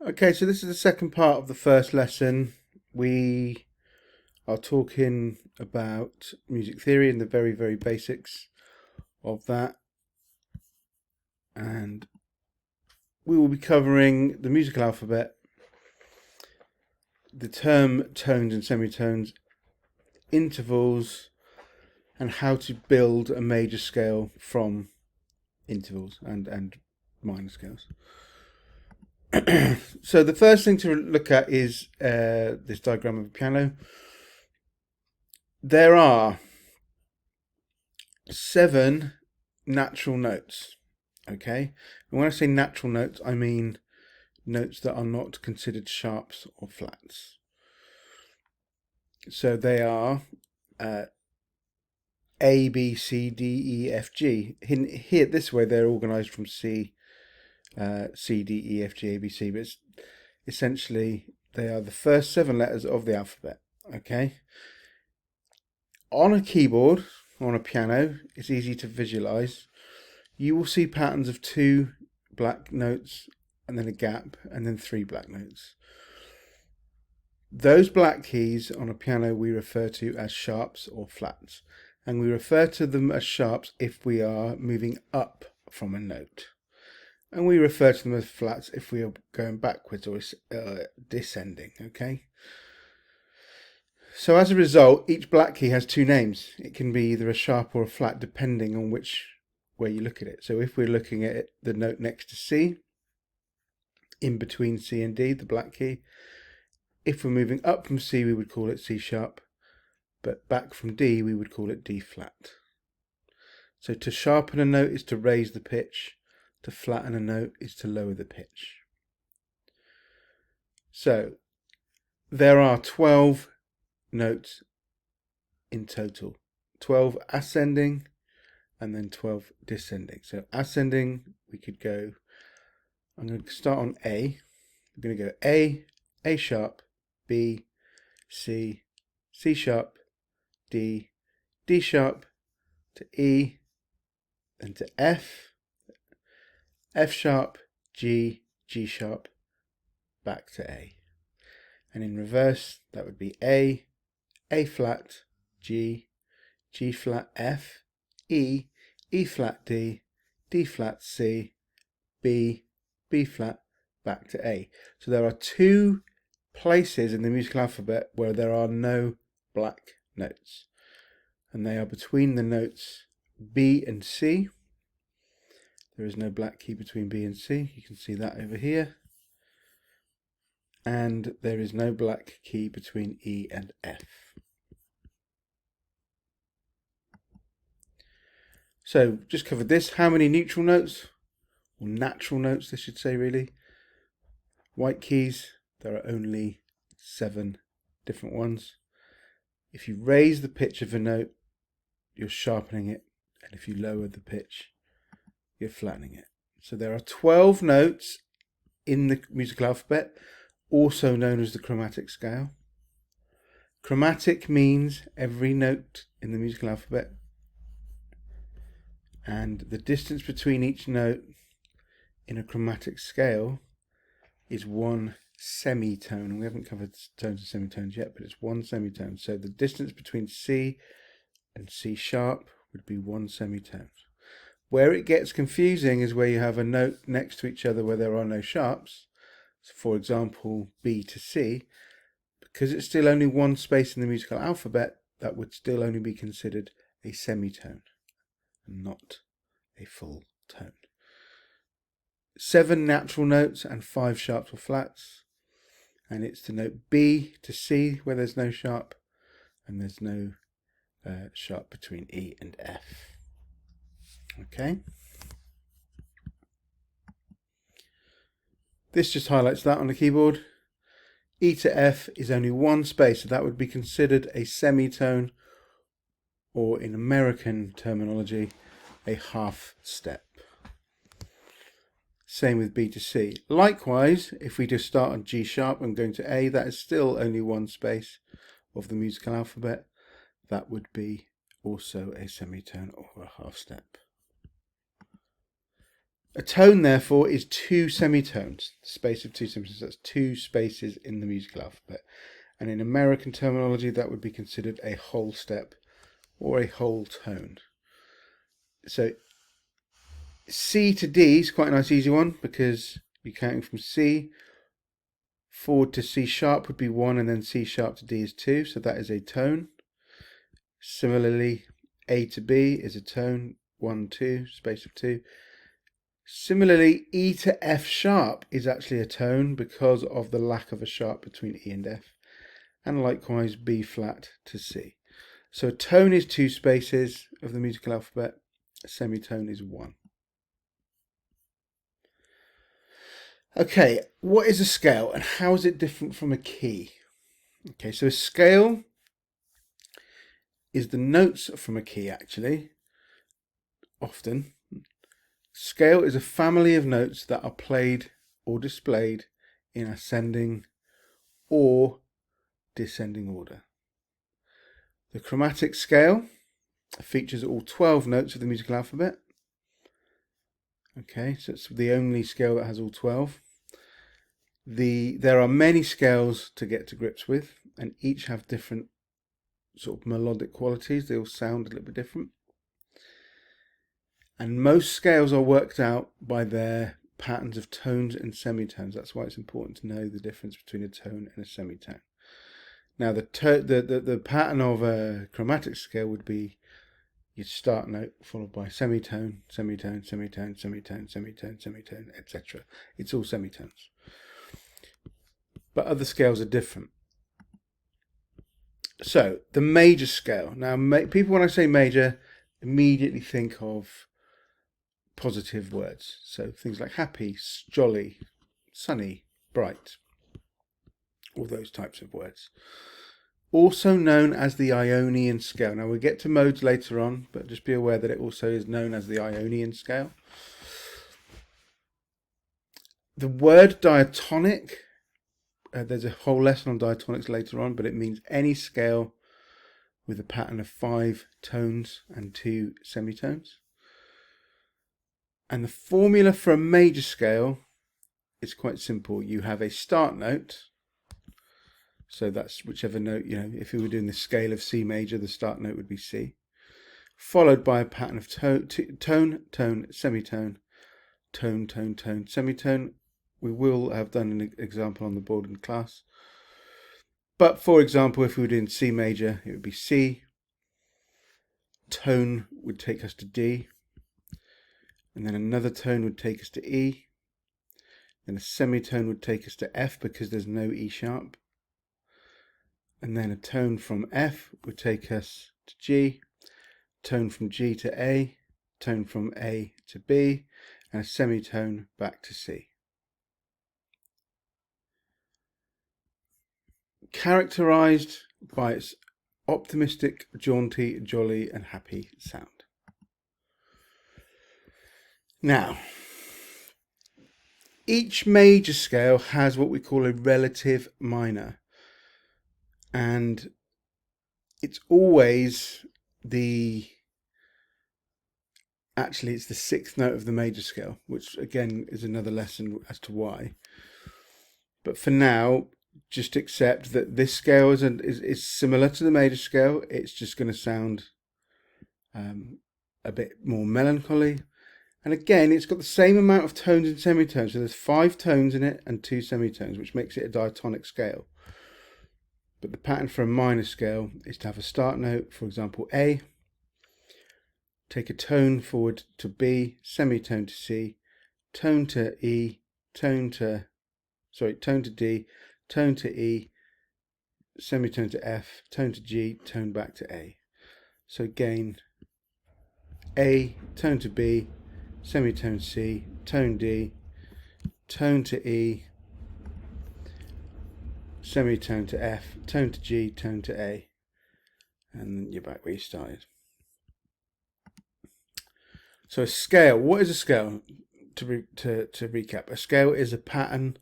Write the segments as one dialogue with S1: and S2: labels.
S1: Okay, so this is the second part of the first lesson. We are talking about music theory and the very, very basics of that. And we will be covering the musical alphabet, the term tones and semitones, intervals, and how to build a major scale from intervals and minor scales. So the first thing to look at is this diagram of a piano. There are 7 natural notes. Okay, and when I say natural notes, I mean notes that are not considered sharps or flats. So they are A, B, C, D, E, F, G. Here, this way, they're organized from C, C, D, E, F, G, A, B, C, but essentially they are the first 7 letters of the alphabet. Okay. On a keyboard, on a piano, it's easy to visualize. You will see patterns of 2 black notes and then a gap and then 3 black notes. Those black keys on a piano we refer to as sharps or flats, and we refer to them as sharps if we are moving up from a note, and we refer to them as flats if we are going backwards or descending. Okay, so as a result, each black key has 2 names. It can be either a sharp or a flat depending on which way you look at it. So if we're looking at the note next to C, in between C and D, the black key, if we're moving up from C, we would call it C sharp, but back from D, we would call it D flat. So to sharpen a note is to raise the pitch, to flatten a note is to lower the pitch. So there are 12 notes in total, 12 ascending and then 12 descending. So ascending, we could go, I'm going to start on A. I'm going to go A sharp, B, C, C sharp, D, D sharp, to E, then to F, F sharp, G, G sharp, back to A. And in reverse, that would be A flat, G, G flat, F, E, E flat, D, D flat, C, B, B flat, back to A. So there are 2 places in the musical alphabet where there are no black notes, and they are between the notes B and C. There is no black key between B and C. You can see that over here. And there is no black key between E and F. So just covered this. How many neutral notes, or natural notes, I should say, really? White keys, there are only 7 different ones. If you raise the pitch of a note, you're sharpening it, and if you lower the pitch, you're flattening it. So there are 12 notes in the musical alphabet, also known as the chromatic scale. Chromatic means every note in the musical alphabet, and the distance between each note in a chromatic scale is 1 semitone. We haven't covered tones and semitones yet, but it's 1 semitone. So the distance between C and C sharp would be 1 semitone. Where it gets confusing is where you have a note next to each other where there are no sharps. So for example, B to C, because it's still only 1 space in the musical alphabet, that would still only be considered a semitone and not a full tone. 7 natural notes and 5 sharps or flats, and it's the note B to C where there's no sharp, and there's no sharp between E and F. Okay. This just highlights that on the keyboard. E to F is only 1 space, so that would be considered a semitone, or in American terminology, a half step. Same with B to C. Likewise, if we just start on G sharp and going to A, that is still only 1 space of the musical alphabet. That would be also a semitone or a half step. A tone, therefore, is two semitones, the space of two semitones. That's two spaces in the musical alphabet. And in American terminology, that would be considered a whole step or a whole tone. So C to D is quite a nice easy one because you're counting from C. Forward to C sharp would be 1, and then C sharp to D is 2, so that is a tone. Similarly, A to B is a tone, 1, 2, space of 2. Similarly, E to F sharp is actually a tone because of the lack of a sharp between E and F. And likewise, B flat to C. So a tone is two spaces of the musical alphabet, a semitone is 1. Okay, what is a scale and how is it different from a key? Okay, so a scale is the notes from a key, actually, often. Scale is a family of notes that are played or displayed in ascending or descending order. The chromatic scale features all 12 notes of the musical alphabet. Okay, so it's the only scale that has all 12. There are many scales to get to grips with, and each have different sort of melodic qualities. They all sound a little bit different. And most scales are worked out by their patterns of tones and semitones. That's why it's important to know the difference between a tone and a semitone. Now, the pattern of a chromatic scale would be your start note followed by semitone, semitone, semitone, semitone, semitone, semitone, etc. It's all semitones. But other scales are different. So, the major scale. Now, people, when I say major, immediately think of positive words. So, things like happy, jolly, sunny, bright. All those types of words. Also known as the Ionian scale. Now, we'll get to modes later on, but just be aware that it also is known as the Ionian scale. The word diatonic, there's a whole lesson on diatonics later on, but it means any scale with a pattern of 5 tones and 2 semitones. And the formula for a major scale is quite simple. You have a start note. So that's whichever note, if you were doing the scale of C major, the start note would be C. Followed by a pattern of tone, tone, semitone, tone, tone, tone, semitone. We will have done an example on the board in class. But for example, if we were doing C major, it would be C. Tone would take us to D. And then another tone would take us to E. Then a semitone would take us to F because there's no E sharp. And then a tone from F would take us to G, tone from G to A, tone from A to B, and a semitone back to C. Characterized by its optimistic, jaunty, jolly, and happy sound. Now, each major scale has what we call a relative minor. And it's always actually it's the 6th note of the major scale, which again is another lesson as to why. But for now, just accept that this scale is similar to the major scale. It's just going to sound a bit more melancholy. And again, it's got the same amount of tones and semitones. So there's 5 tones in it and 2 semitones, which makes it a diatonic scale. But the pattern for a minor scale is to have a start note, for example, A, take a tone forward to B, semitone to C, tone to E, tone to D, tone to E, semitone to F, tone to G, tone back to A. So again, A, tone to B, semitone C, tone D, tone to E, semitone to F, tone to G, tone to A, and you're back where you started. So a scale, what is a scale? To recap, a scale is a pattern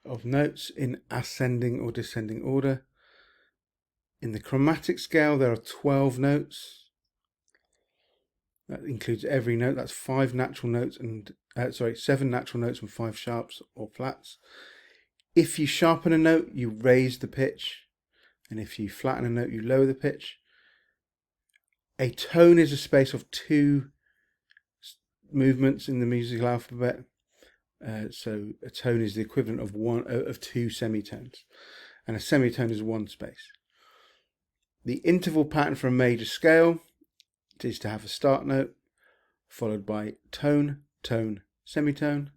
S1: of notes in ascending or descending order. In the chromatic scale, there are 12 notes. That includes every note. That's 5 natural notes and 7 natural notes and 5 sharps or flats. If you sharpen a note, you raise the pitch, and if you flatten a note, you lower the pitch. A tone is a space of 2 movements in the musical alphabet. So a tone is the equivalent of 2 semitones, and a semitone is 1 space. The interval pattern for a major scale is to have a start note followed by tone, tone, semitone,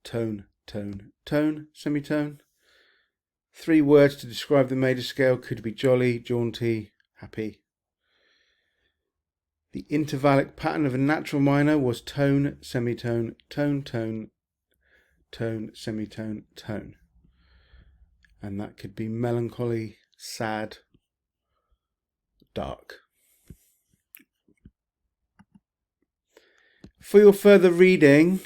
S1: tone, tone, tone, semitone. 3 words to describe the major scale could be jolly, jaunty, happy. The intervallic pattern of a natural minor was tone, semitone, tone, tone, tone, semitone, tone. And that could be melancholy, sad, dark. For your further reading,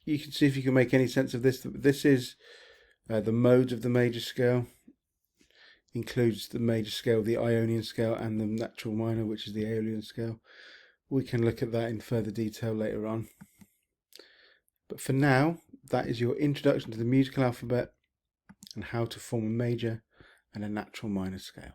S1: you can see if you can make any sense of this. This is the modes of the major scale. Includes the major scale, the Ionian scale, and the natural minor, which is the Aeolian scale. We can look at that in further detail later on. But for now, that is your introduction to the musical alphabet and how to form a major and a natural minor scale.